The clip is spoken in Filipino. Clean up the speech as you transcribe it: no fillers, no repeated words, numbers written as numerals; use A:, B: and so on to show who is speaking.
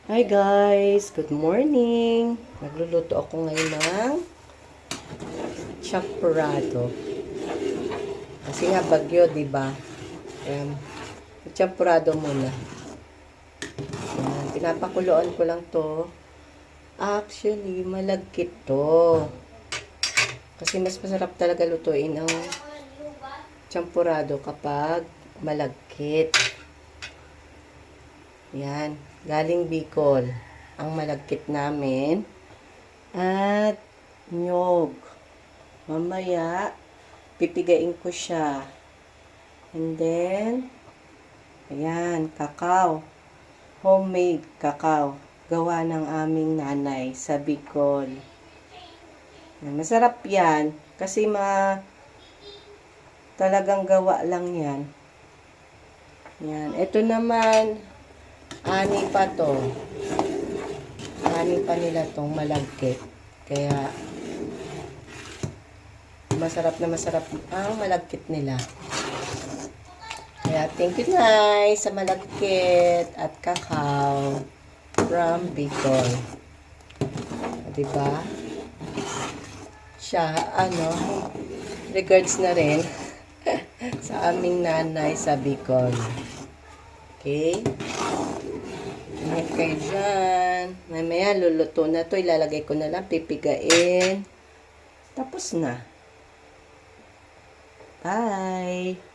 A: Hi guys! Good morning! Nagluluto ako ngayon ng champurrado. Kasi nga bagyo, diba? Ayan. Champurrado muna. Ayan. Pinapakuloan ko lang to. Actually, malagkit to. Kasi mas masarap talaga lutuin ang champurrado kapag malagkit. Yan. Galing Bicol. Ang malagkit namin. At nyog. Mamaya, pipigain ko siya. And then, ayan, kakao. Homemade kakao. Gawa ng aming nanay sa Bicol. Yan. Masarap yan. Kasi talagang gawa lang yan. Yan. Ito naman, ani pa to. Ani pa nila tong malagkit. Kaya, masarap na masarap ang malagkit nila. Kaya, thank you, Nay, sa malagkit at kakao from Bicol. Diba? Siya, regards na rin sa aming nanay sa Bicol. Okay? Ingat kayo dyan. Mamaya, luluto na to. Ilalagay ko na lang. Pipigain. Tapos na. Bye!